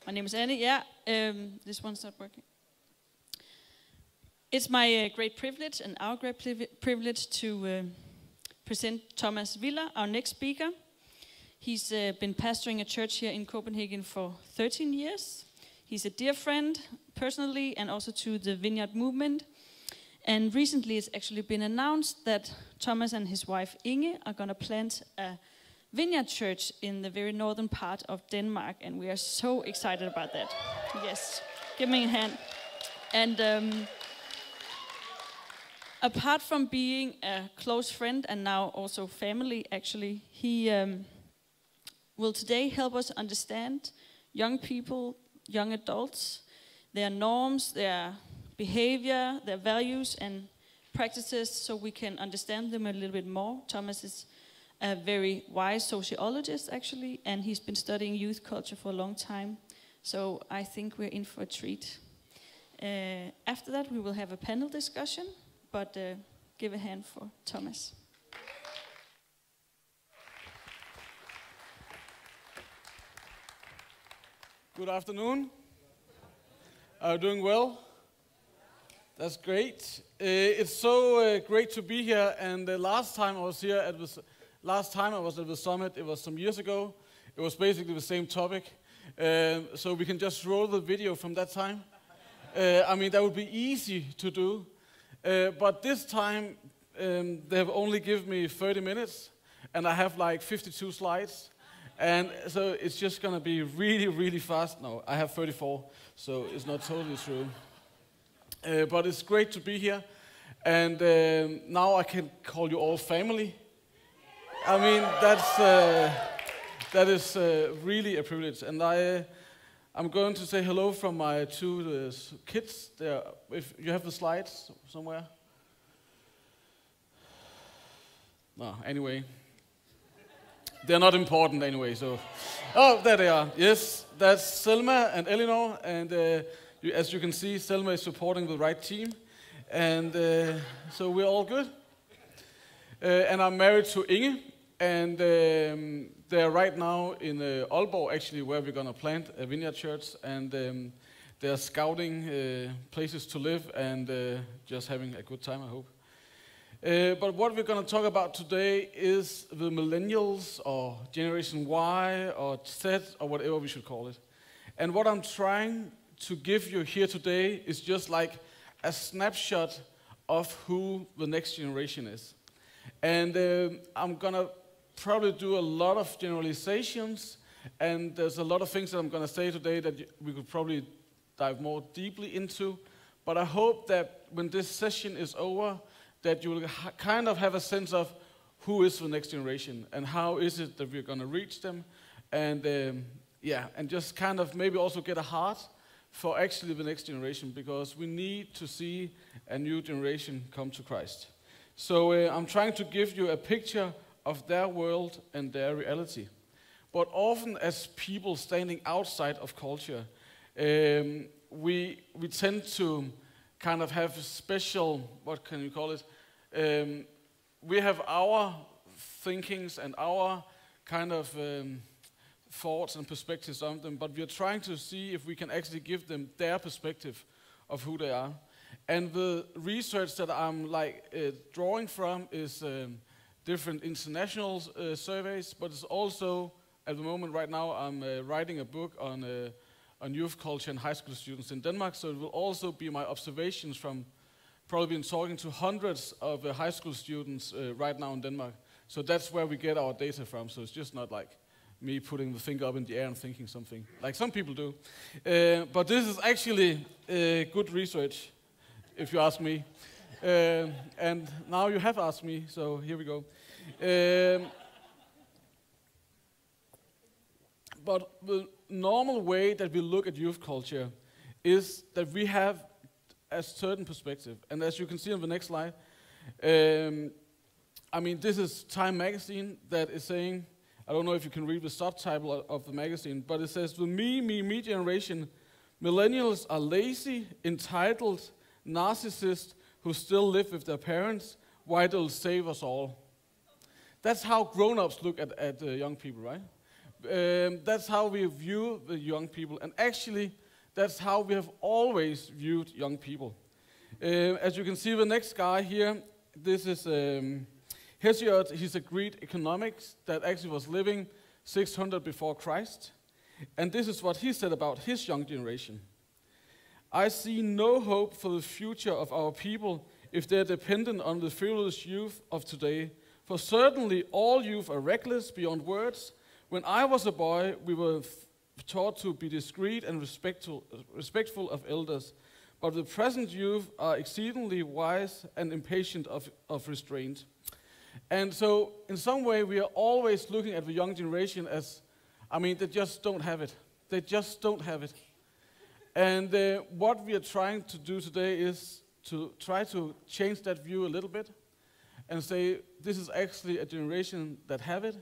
My name is Annie. Yeah, this one's not working. It's my great privilege and our great privilege to present Thomas Willer, our next speaker. He's been pastoring a church here in Copenhagen for 13 years. He's a dear friend, personally, and also to the Vineyard movement. And recently it's actually been announced that Thomas and his wife Inge are going to plant a Vineyard church in the very northern part of Denmark, and we are so excited about that. Yes, give me a hand. And apart from being a close friend and now also family, actually, he will today help us understand young people, young adults, their norms, their behavior, their values and practices, so we can understand them a little bit more. Thomas is a very wise sociologist, actually, and he's been studying youth culture for a long time. So I think we're in for a treat. After that, we will have a panel discussion, but give a hand for Thomas. Good afternoon. Are you doing well? That's great. It's so great to be here. And the last time I was here at the summit, it was some years ago. It was basically the same topic. So we can just roll the video from that time. I mean, that would be easy to do. But this time, they have only given me 30 minutes, and I have like 52 slides. And so it's just going to be really, really fast. No, I have 34, so it's not totally true. But it's great to be here. And now I can call you all family. I mean, that is really a privilege. And I'm going to say hello from my two kids. If you have the slides somewhere. No, anyway. They're not important anyway, so... Oh, there they are. Yes, that's Selma and Eleanor. And as you can see, Selma is supporting the right team. And so we're all good. And I'm married to Inge. And they're right now in Aalborg, actually, where we're going to plant a vineyard church. And they're scouting places to live and just having a good time, I hope. But what we're going to talk about today is the Millennials, or Generation Y, or Z, or whatever we should call it. And what I'm trying to give you here today is just like a snapshot of who the next generation is. And I'm going to probably do a lot of generalizations, and there's a lot of things that I'm going to say today that we could probably dive more deeply into. But I hope that when this session is over, that you will kind of have a sense of who is the next generation and how is it that we're going to reach them. And and just kind of maybe also get a heart for actually the next generation, because we need to see a new generation come to Christ. So I'm trying to give you a picture of their world and their reality. But often as people standing outside of culture, we tend to kind of have special, what can you call it? We have our thinkings and our kind of thoughts and perspectives on them, but we are trying to see if we can actually give them their perspective of who they are. And the research that I'm drawing from is different international surveys, but it's also, at the moment right now, I'm writing a book on youth culture and high school students in Denmark, so it will also be my observations from probably been talking to hundreds of high school students right now in Denmark. So that's where we get our data from, so it's just not like me putting the finger up in the air and thinking something, like some people do. But this is actually good research, if you ask me. And now you have asked me, so here we go. But the normal way that we look at youth culture is that we have a certain perspective. And as you can see on the next slide, I mean, this is Time magazine that is saying, I don't know if you can read the subtitle of the magazine, but it says, the me generation, millennials are lazy, entitled, narcissists who still live with their parents, why they'll save us all. That's how grown-ups look at young people, right? That's how we view the young people. And actually, that's how we have always viewed young people. As you can see, the next guy here, this is Hesiod. He's a Greek economics that actually was living 600 before Christ. And this is what he said about his young generation. I see no hope for the future of our people if they're dependent on the frivolous youth of today. For certainly all youth are reckless beyond words. When I was a boy, we were taught to be discreet and respectful of elders. But the present youth are exceedingly wise and impatient of restraint. And so, in some way, we are always looking at the young generation as, they just don't have it. They just don't have it. And what we are trying to do today is to try to change that view a little bit and say, this is actually a generation that have it.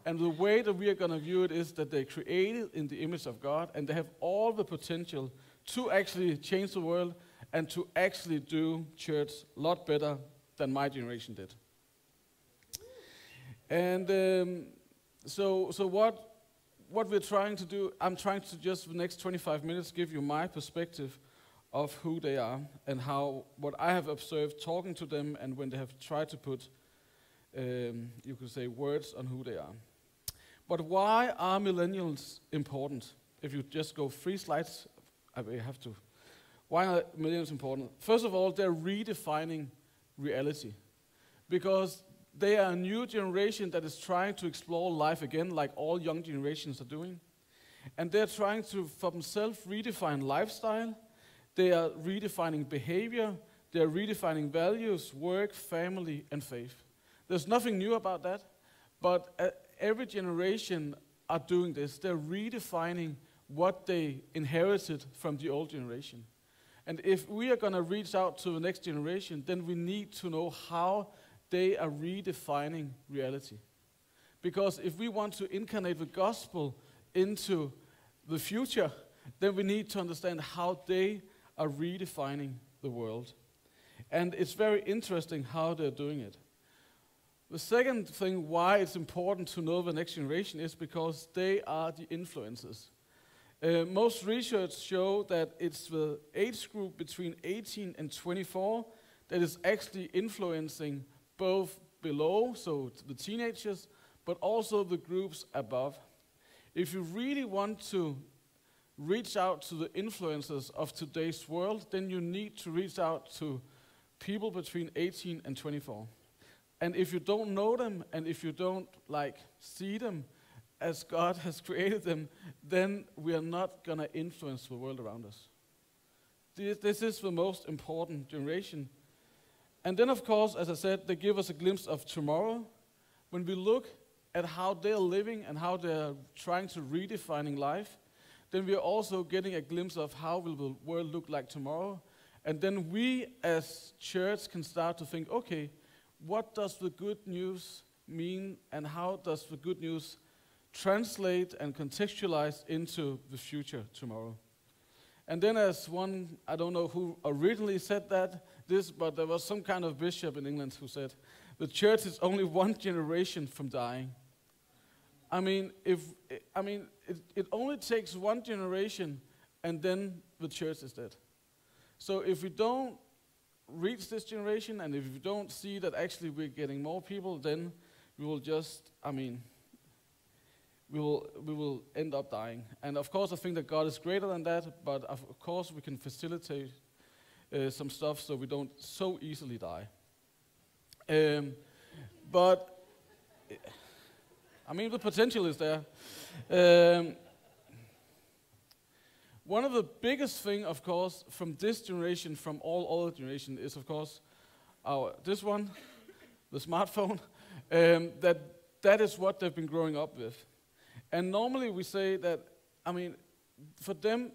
And the way that we are going to view it is that they're created in the image of God and they have all the potential to actually change the world and to actually do church a lot better than my generation did. And so what we're trying to do, I'm trying to just the next 25 minutes give you my perspective of who they are and what I have observed talking to them and when they have tried to put, you could say, words on who they are. But why are millennials important? If you just go 3 slides, I may have to. Why are millennials important? First of all, they're redefining reality. Because they are a new generation that is trying to explore life again, like all young generations are doing. And they're trying to, for themselves, redefine lifestyle. They are redefining behavior. They are redefining values, work, family, and faith. There's nothing new about that, but every generation are doing this. They're redefining what they inherited from the old generation. And if we are going to reach out to the next generation, then we need to know how they are redefining reality. Because if we want to incarnate the gospel into the future, then we need to understand how they are redefining the world. And it's very interesting how they're doing it. The second thing why it's important to know the next generation is because they are the influencers. Most research show that it's the age group between 18 and 24 that is actually influencing both below, so the teenagers, but also the groups above. If you really want to reach out to the influencers of today's world, then you need to reach out to people between 18 and 24. And if you don't know them, and if you don't see them as God has created them, then we are not going to influence the world around us. This is the most important generation. And then, of course, as I said, they give us a glimpse of tomorrow. When we look at how they're living and how they're trying to redefining life, then we are also getting a glimpse of how will the world look like tomorrow. And then we as church can start to think, okay, what does the good news mean and how does the good news translate and contextualize into the future tomorrow? And then as one, I don't know who originally said this, but there was some kind of bishop in England who said, the church is only one generation from dying. It only takes one generation and then the church is dead. So if we don't reach this generation and if we don't see that actually we're getting more people, then we will just, we will end up dying. And of course I think that God is greater than that, but of course we can facilitate some stuff so we don't so easily die. But the potential is there. One of the biggest thing, of course, from this generation, from all other generations, is of course this one, the smartphone. That is what they've been growing up with. And normally we say that, for them,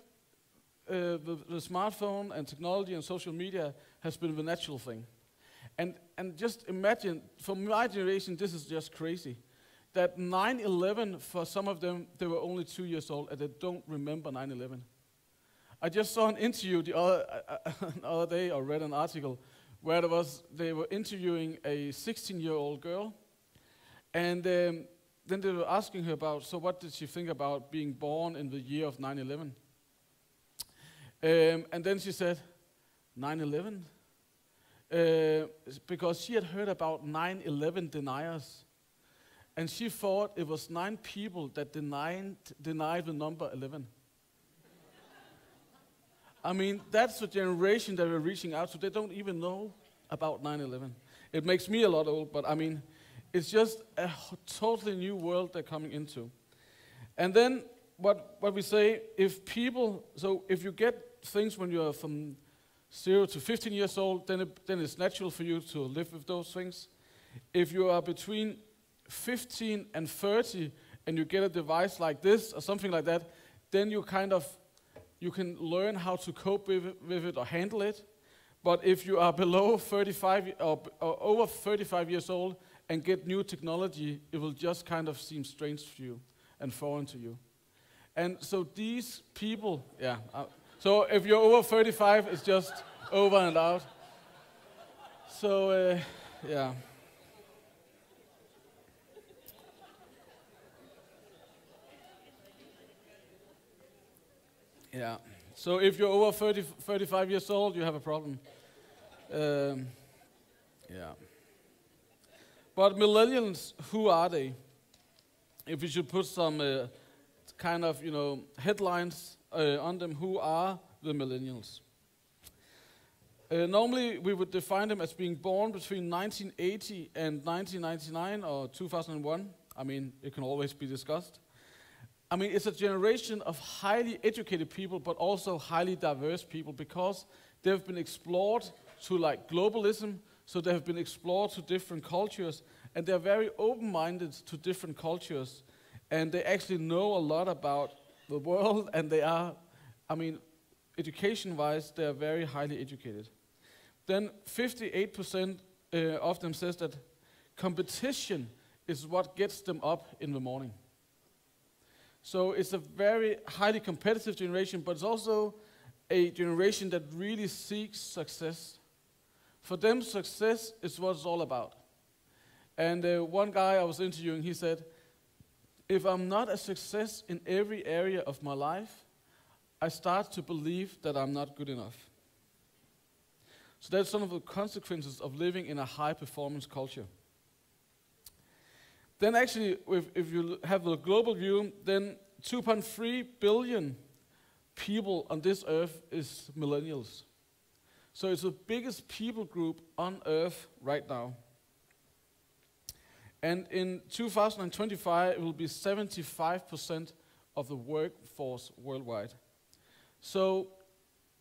the smartphone and technology and social media has been the natural thing. And just imagine, for my generation, this is just crazy. That 9/11, for some of them, they were only 2 years old and they don't remember 9/11. I just saw an interview the other day, or read an article, where they were interviewing a 16-year-old girl. And then they were asking her about, so what did she think about being born in the year of 9/11? And then she said, 9/11? Because she had heard about 9/11 deniers. And she thought it was 9 people that denied the number 11. I mean, that's the generation that we're reaching out to. They don't even know about 9/11. It makes me a lot old, but I mean, it's just a totally new world they're coming into. And then what we say, if you get things when you're from 0 to 15 years old, then it's natural for you to live with those things. If you are between 15 and 30 and you get a device like this or something like that, then you can learn how to cope with it or handle it. But if you are below 35 or over 35 years old and get new technology, it will just kind of seem strange to you and foreign to you. And so these people, so if you're over 35, it's just over and out. So, yeah. Yeah. So if you're over 35 years old, you have a problem. Yeah. But millennials, who are they? If we should put some kind of, headlines on them, who are the millennials? Normally, we would define them as being born between 1980 and 1999 or 2001. I mean, it can always be discussed. I mean, it's a generation of highly educated people, but also highly diverse people, because they've been explored to like globalism, so they have been explored to different cultures, and they're very open-minded to different cultures, and they actually know a lot about the world, and they are, I mean, education-wise, they are very highly educated. Then 58% of them says that competition is what gets them up in the morning. So it's a very highly competitive generation, but it's also a generation that really seeks success. For them, success is what it's all about. And one guy I was interviewing, he said, if I'm not a success in every area of my life, I start to believe that I'm not good enough. So that's some of the consequences of living in a high-performance culture. Then actually, if you have the global view, then 2.3 billion people on this earth is millennials. So it's the biggest people group on earth right now. And in 2025, it will be 75% of the workforce worldwide. So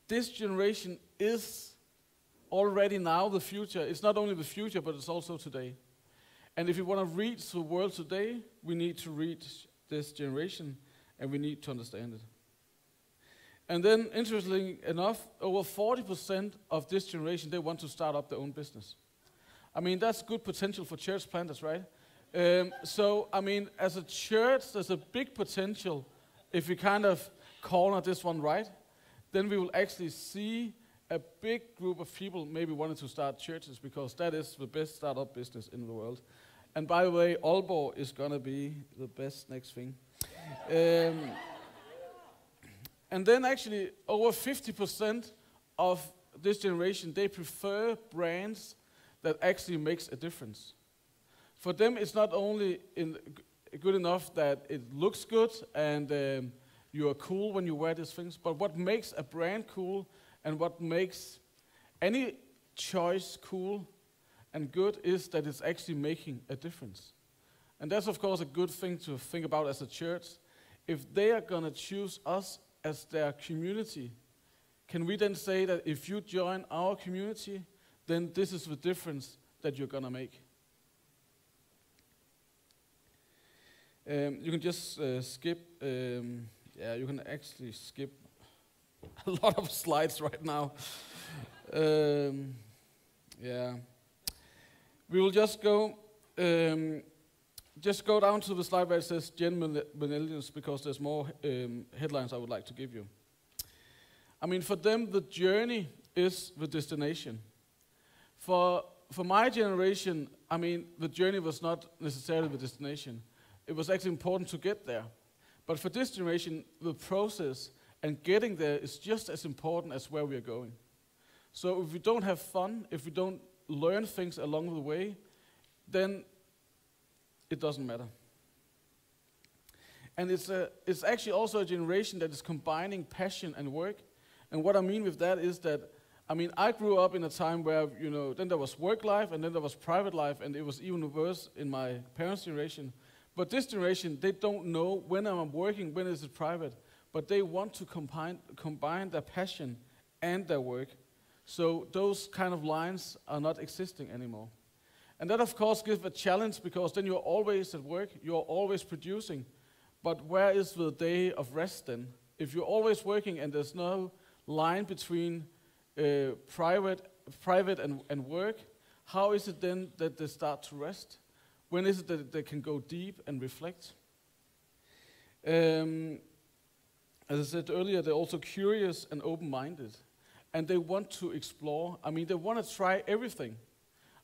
this generation is already now the future. It's not only the future, but it's also today. And if you want to reach the world today, we need to reach this generation, and we need to understand it. And then, interestingly enough, over 40% of this generation, they want to start up their own business. I mean, that's good potential for church planters, right? So, I mean, as a church, there's a big potential. If we kind of corner this one right, then we will actually see a big group of people maybe wanting to start churches, because that is the best startup business in the world. And by the way, Aalborg is going to be the best next thing. And then actually, over 50% of this generation, they prefer brands that actually makes a difference. For them, it's not only good enough that it looks good and you are cool when you wear these things, but what makes a brand cool and what makes any choice cool and good is that it's actually making a difference. And that's, of course, a good thing to think about as a church. If they are going to choose us as their community, can we then say that if you join our community, then this is the difference that you're going to make? You can just skip, you can actually skip a lot of slides right now. We will just go down to the slide where it says Gen Millennials, because there's more headlines I would like to give you. I mean, for them, the journey is the destination. For my generation, I mean, the journey was not necessarily the destination. it was actually important to get there. But for this generation, the process and getting there is just as important as where we are going. So if we don't have fun, if we don't learn things along the way, then it doesn't matter. And it's actually also a generation that is combining passion and work. And what I mean with that is that, I grew up in a time where, then there was work life and then there was private life, and it was even worse in my parents' generation. But this generation, they don't know when I'm working, when is it private. But they want to combine their passion and their work. So those kind of lines are not existing anymore. And that, of course, gives a challenge, because then you're always at work, you're always producing. But where is the day of rest then? If you're always working and there's no line between private and work, how is it then that they start to rest? When is it that they can go deep and reflect? As I said earlier, they're also curious and open-minded. And they want to explore. They want to try everything.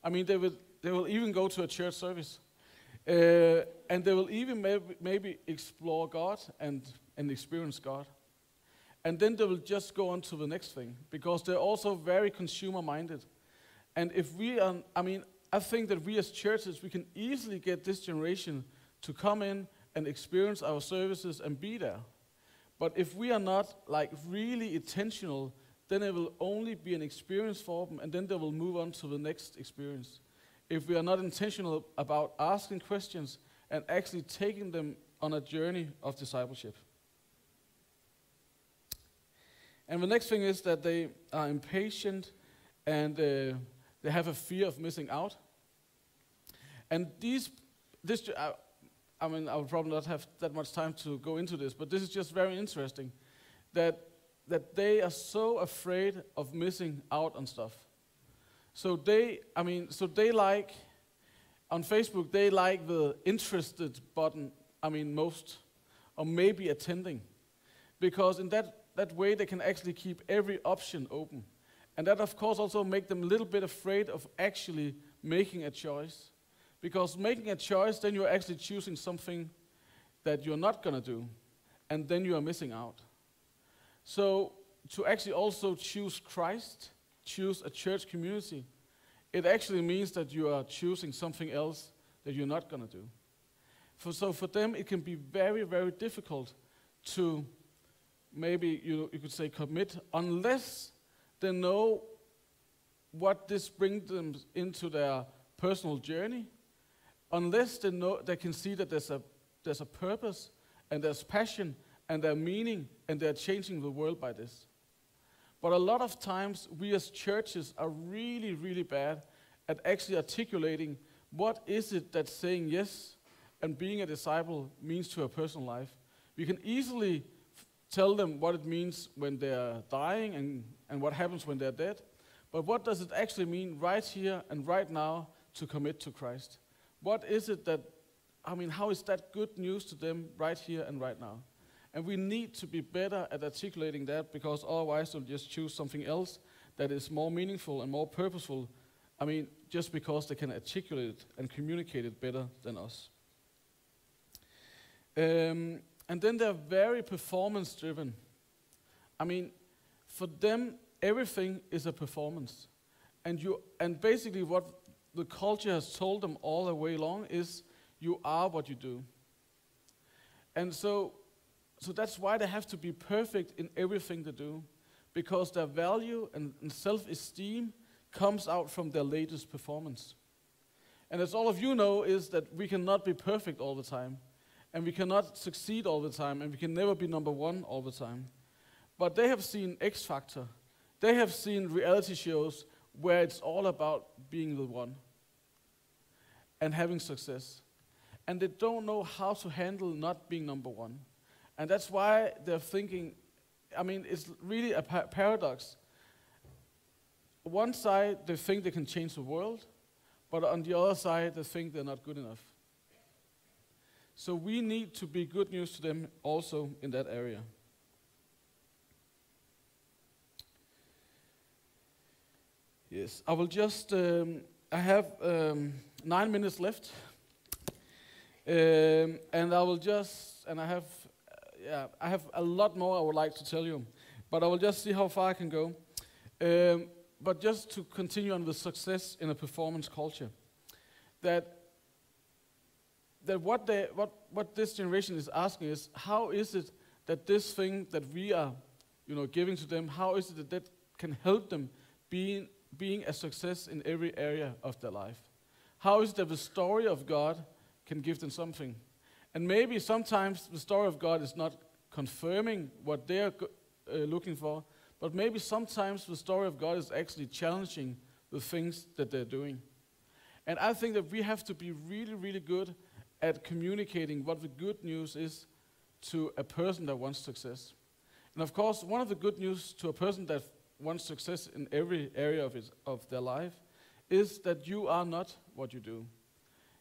They will even go to a church service. And they will even maybe explore God and experience God. And then they will just go on to the next thing, because they're also very consumer-minded. And if we are, I think that we as churches, we can easily get this generation to come in and experience our services and be there. But if we are not really intentional, then it will only be an experience for them, and then they will move on to the next experience. If we are not intentional about asking questions and actually taking them on a journey of discipleship. And the next thing is that they are impatient, and they have a fear of missing out. And I will probably not have that much time to go into this, but this is just very interesting, that they are so afraid of missing out on stuff. So they like, on Facebook, they like the interested button, most, or maybe attending. Because in that way, they can actually keep every option open. And that, of course, also make them a little bit afraid of actually making a choice. Because making a choice, then you're actually choosing something that you're not going to do. And then you are missing out. So to actually also choose Christ, choose a church community, it actually means that you are choosing something else that you're not going to do. So for them, it can be very, very difficult to maybe, you could say, commit, unless they know what this brings them into their personal journey, unless they can see that there's a purpose, and there's passion, and there's meaning, and they're changing the world by this. But a lot of times, we as churches are really, really bad at actually articulating what is it that saying yes and being a disciple means to a personal life. We can easily tell them what it means when they're dying and what happens when they're dead. But what does it actually mean right here and right now to commit to Christ? What is it that, how is that good news to them right here and right now? And we need to be better at articulating that, because otherwise they'll just choose something else that is more meaningful and more purposeful. Just because they can articulate it and communicate it better than us. And then they're very performance-driven. For them, everything is a performance. And basically what the culture has told them all the way along is, you are what you do. And so that's why they have to be perfect in everything they do, because their value and self-esteem comes out from their latest performance. And as all of you know, is that we cannot be perfect all the time, and we cannot succeed all the time, and we can never be number one all the time. But they have seen X Factor. They have seen reality shows where it's all about being the one and having success. And they don't know how to handle not being number one. And that's why they're thinking, it's really a paradox. One side, they think they can change the world, but on the other side, they think they're not good enough. So we need to be good news to them also in that area. Yes, I will just, I have 9 minutes left. And I will just, and I have a lot more I would like to tell you, but I will just see how far I can go. But just to continue on with success in a performance culture, that what this generation is asking is, how is it that this thing that we are, giving to them, how is it that can help them being a success in every area of their life? How is it that the story of God can give them something? And maybe sometimes the story of God is not confirming what they're looking for, but maybe sometimes the story of God is actually challenging the things that they're doing. And I think that we have to be really, really good at communicating what the good news is to a person that wants success. And of course, one of the good news to a person that wants success in every area of their life is that you are not what you do.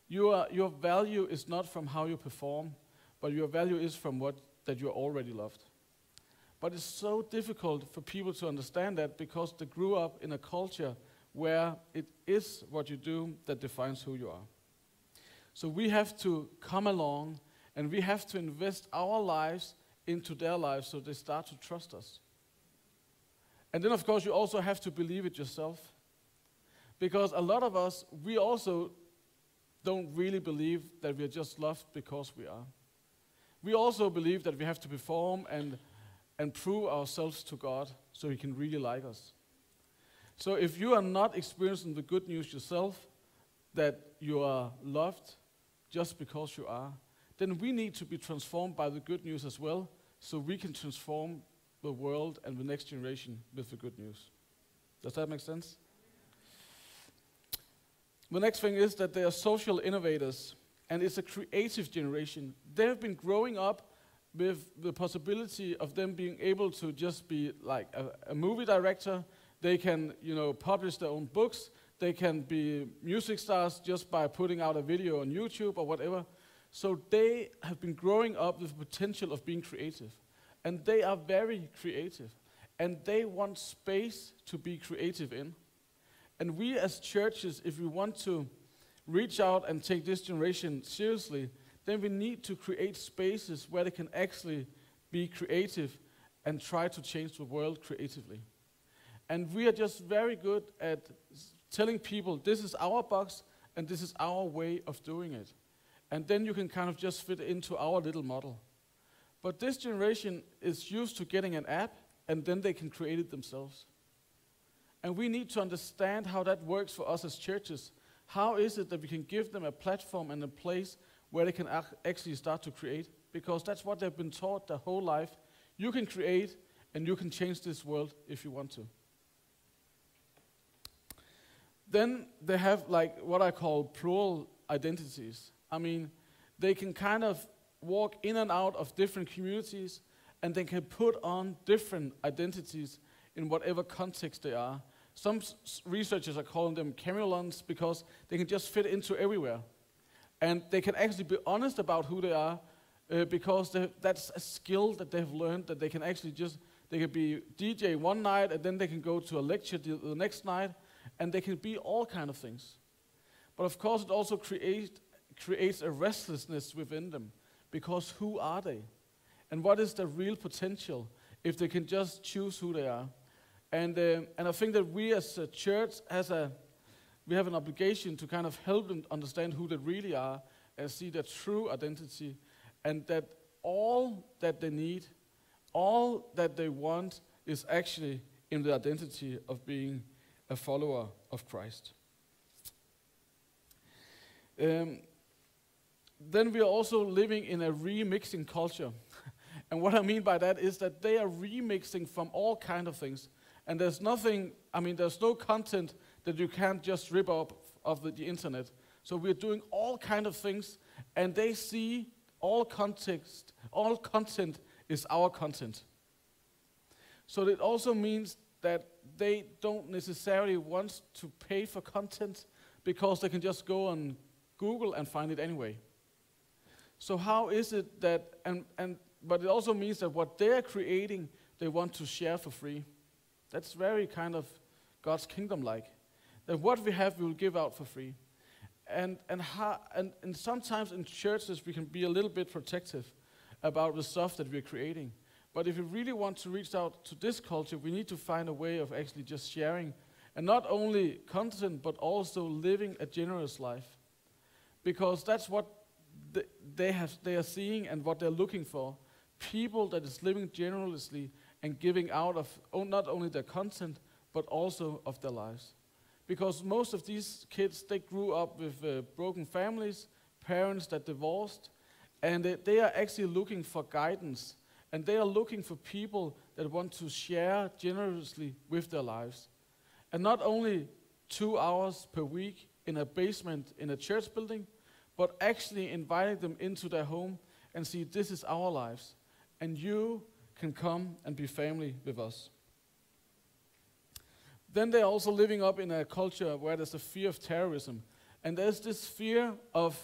Your value is not from how you perform, but your value is from that you're already loved. But it's so difficult for people to understand that because they grew up in a culture where it is what you do that defines who you are. So we have to come along and we have to invest our lives into their lives so they start to trust us. And then of course you also have to believe it yourself. Because a lot of us, we also don't really believe that we are just loved because we are. We also believe that we have to perform and prove ourselves to God so He can really like us. So if you are not experiencing the good news yourself, that you are loved just because you are, then we need to be transformed by the good news as well, so we can transform the world and the next generation with the good news. Does that make sense? The next thing is that they are social innovators, and it's a creative generation. They've been growing up with the possibility of them being able to just be like a movie director. They can, publish their own books. They can be music stars just by putting out a video on YouTube or whatever. So they have been growing up with the potential of being creative. And they are very creative. And they want space to be creative in. And we as churches, if we want to reach out and take this generation seriously, then we need to create spaces where they can actually be creative and try to change the world creatively. And we are just very good at telling people, this is our box and this is our way of doing it. And then you can kind of just fit into our little model. But this generation is used to getting an app and then they can create it themselves. And we need to understand how that works for us as churches. How is it that we can give them a platform and a place where they can actually start to create? Because that's what they've been taught their whole life. You can create and you can change this world if you want to. Then they have like what I call plural identities. I mean, they can kind of walk in and out of different communities and they can put on different identities in whatever context they are. Some researchers are calling them chameleons because they can just fit into everywhere. And they can actually be honest about who they are because that's a skill that they've learned, that they can actually they can be DJ one night and then they can go to a lecture the next night and they can be all kind of things. But of course it also creates a restlessness within them because who are they? And what is the real potential if they can just choose who they are? And I think that we as a church we have an obligation to kind of help them understand who they really are and see their true identity, and that all that they need, all that they want is actually in the identity of being a follower of Christ. Then we are also living in a remixing culture. And what I mean by that is that they are remixing from all kinds of things. And there's no content that you can't just rip up of the internet. So we're doing all kinds of things, and they see all content is our content. So it also means that they don't necessarily want to pay for content because they can just go on Google and find it anyway. So how is it that, but it also means that what they're creating, they want to share for free. That's very kind of God's kingdom-like. That what we have, we will give out for free. and sometimes in churches we can be a little bit protective about the stuff that we're creating. But if we really want to reach out to this culture, we need to find a way of actually just sharing, and not only content, but also living a generous life. Because that's what they are seeing and what they're looking for. People that is living generously and giving out of not only their content, but also of their lives. Because most of these kids, they grew up with broken families, parents that divorced, and they are actually looking for guidance. And they are looking for people that want to share generously with their lives. And not only 2 hours per week in a basement in a church building, but actually inviting them into their home and see, this is our lives. And you can come and be family with us. Then they're also living up in a culture where there's a fear of terrorism. And there's this fear of,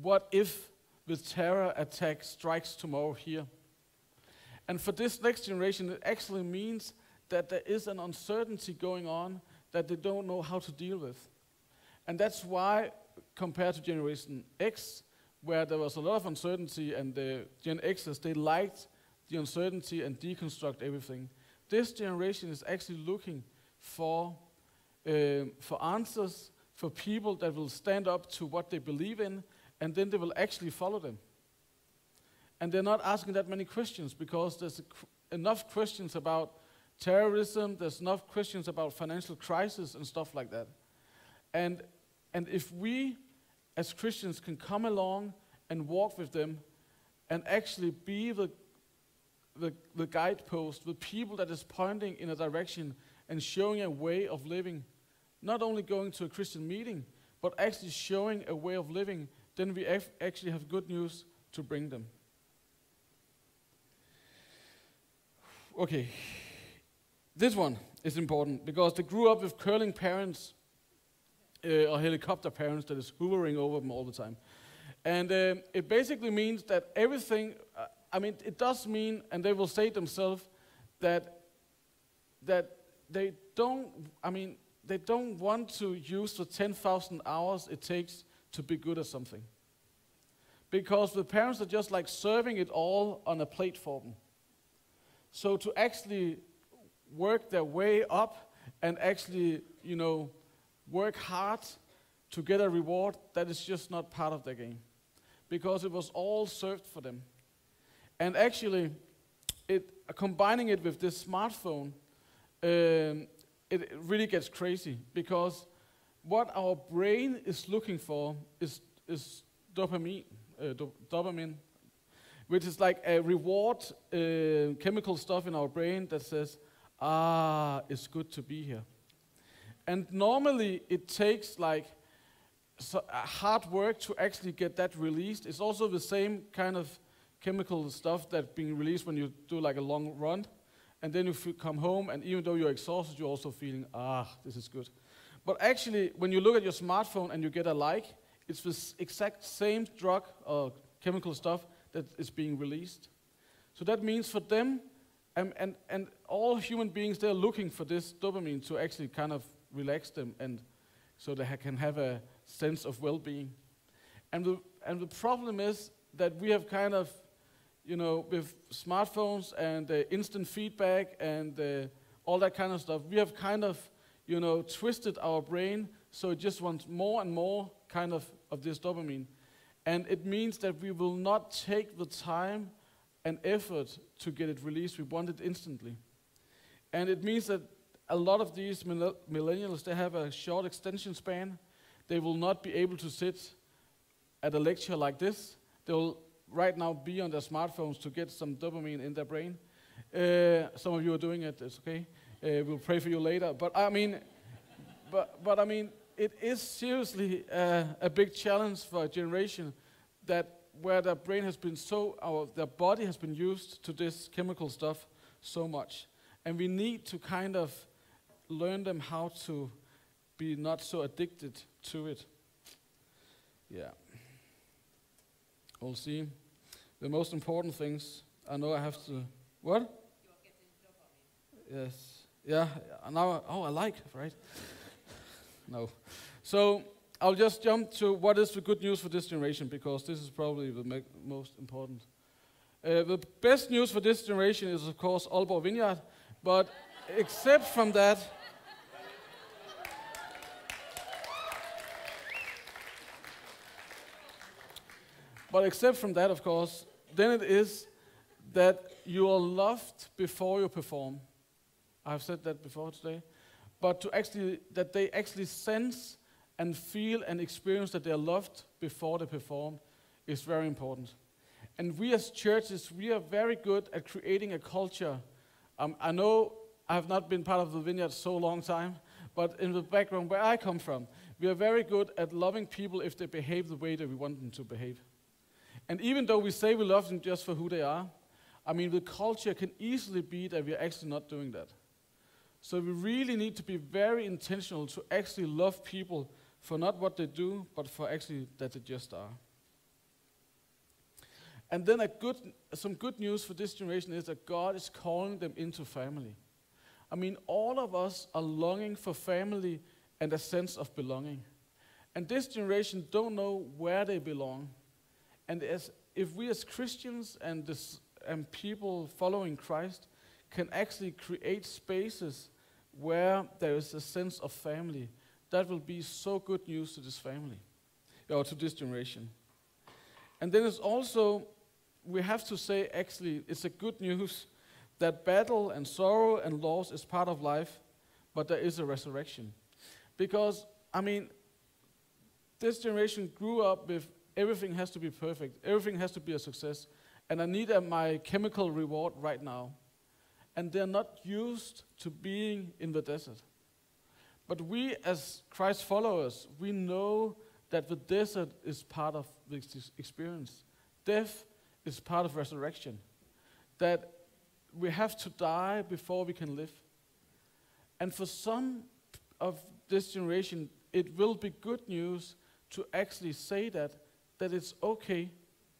what if the terror attack strikes tomorrow here? And for this next generation, it actually means that there is an uncertainty going on that they don't know how to deal with. And that's why, compared to Generation X, where there was a lot of uncertainty, and the Gen Xers, they liked the uncertainty and deconstruct everything. This generation is actually looking for answers, for people that will stand up to what they believe in, and then they will actually follow them. And they're not asking that many questions, because there's enough questions about terrorism, there's enough questions about financial crisis and stuff like that. And if we as Christians can come along and walk with them and actually be the guidepost, the people that is pointing in a direction and showing a way of living, not only going to a Christian meeting, but actually showing a way of living, then we actually have good news to bring them. Okay, this one is important because they grew up with curling parents or helicopter parents that is hovering over them all the time. And it basically means that everything, it does mean, and they will say themselves, that they don't want to use the 10,000 hours it takes to be good at something. Because the parents are just like serving it all on a plate for them. So to actually work their way up and actually, work hard to get a reward, that is just not part of their game. Because it was all served for them. And actually, combining it with this smartphone, it really gets crazy. Because what our brain is looking for is dopamine, which is like a reward chemical stuff in our brain that says, it's good to be here. And normally it takes hard work to actually get that released. It's also the same kind of chemical stuff that's being released when you do like a long run. And then you come home, and even though you're exhausted, you're also feeling, this is good. But actually, when you look at your smartphone and you get a like, it's the exact same drug or chemical stuff that is being released. So that means for them, and all human beings, they're looking for this dopamine to actually kind of relax them, and so they can have a sense of well-being. And the problem is that we have kind of, with smartphones and instant feedback and all that kind of stuff, we have kind of, twisted our brain so it just wants more and more kind of this dopamine. And it means that we will not take the time and effort to get it released. We want it instantly. And it means that a lot of these millennials, they have a short extension span. They will not be able to sit at a lecture like this. They will right now be on their smartphones to get some dopamine in their brain. Some of you are doing it, it's okay. We'll pray for you later. But it is seriously a big challenge for a generation where their brain has been their body has been used to this chemical stuff so much. And we need to kind of learn them how to be not so addicted to it. Yeah. We'll see. The most important things, I know I have to, what? You're getting dopamine. Yes. Yeah. Now, I like, right? No. So, I'll just jump to what is the good news for this generation, because this is probably the most important. The best news for this generation is, of course, Aalborg Vineyard, but except from that, of course, then it is that you are loved before you perform. I've said that before today. But that they actually sense and feel and experience that they are loved before they perform is very important. And we as churches, we are very good at creating a culture. I know I have not been part of the Vineyard so long time, but in the background where I come from, we are very good at loving people if they behave the way that we want them to behave. And even though we say we love them just for who they are, I mean, the culture can easily be that we are actually not doing that. So we really need to be very intentional to actually love people for not what they do, but for actually that they just are. And then some good news for this generation is that God is calling them into family. I mean, all of us are longing for family and a sense of belonging. And this generation don't know where they belong. And if we as Christians and people following Christ can actually create spaces where there is a sense of family, that will be so good news to this family, or to this generation. And then it's also, we have to say, actually, it's a good news that battle and sorrow and loss is part of life, but there is a resurrection. Because, I mean, this generation grew up with everything has to be perfect, everything has to be a success, and I need my chemical reward right now. And they're not used to being in the desert. But we as Christ followers, we know that the desert is part of the experience. Death is part of resurrection. That we have to die before we can live. And for some of this generation, it will be good news to actually say that it's okay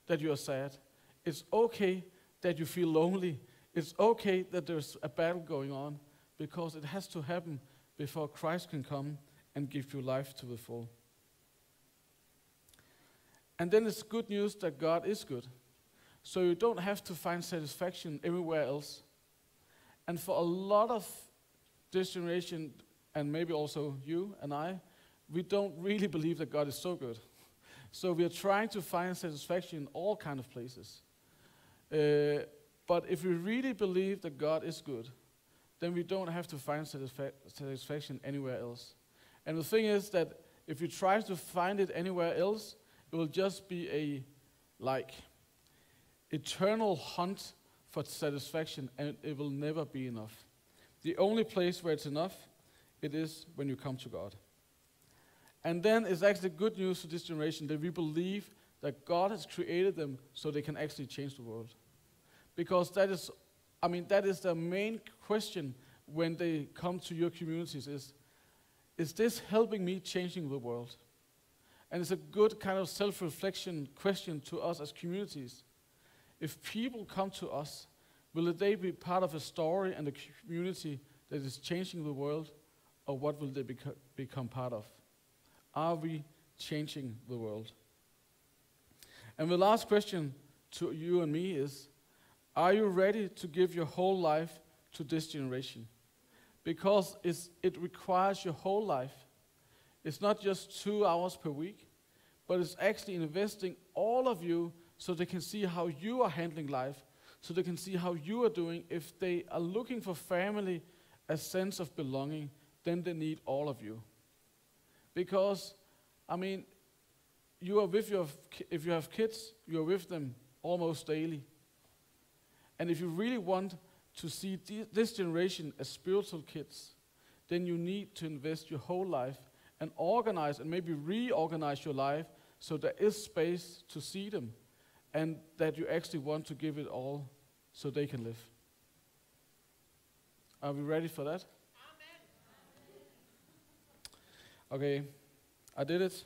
that you are sad. It's okay that you feel lonely. It's okay that there's a battle going on, because it has to happen before Christ can come and give you life to the full. And then it's good news that God is good. So you don't have to find satisfaction everywhere else. And for a lot of this generation, and maybe also you and I, we don't really believe that God is so good. So we are trying to find satisfaction in all kinds of places. But if we really believe that God is good, then we don't have to find satisfaction anywhere else. And the thing is that if you try to find it anywhere else, it will just be a eternal hunt for satisfaction, and it will never be enough. The only place where it's enough, it is when you come to God. And then it's actually good news for this generation that we believe that God has created them so they can actually change the world. Because that is the main question when they come to your communities is this helping me changing the world? And it's a good kind of self-reflection question to us as communities. If people come to us, will they be part of a story and a community that is changing the world, or what will they become part of? Are we changing the world? And the last question to you and me is, are you ready to give your whole life to this generation? Because it requires your whole life. It's not just 2 hours per week, but it's actually investing all of you so they can see how you are handling life, so they can see how you are doing. If they are looking for family, a sense of belonging, then they need all of you. Because, I mean, you are with if you have kids, you are with them almost daily. And if you really want to see this generation as spiritual kids, then you need to invest your whole life and organize and maybe reorganize your life so there is space to see them, and that you actually want to give it all so they can live. Are we ready for that? Amen. Okay, I did it.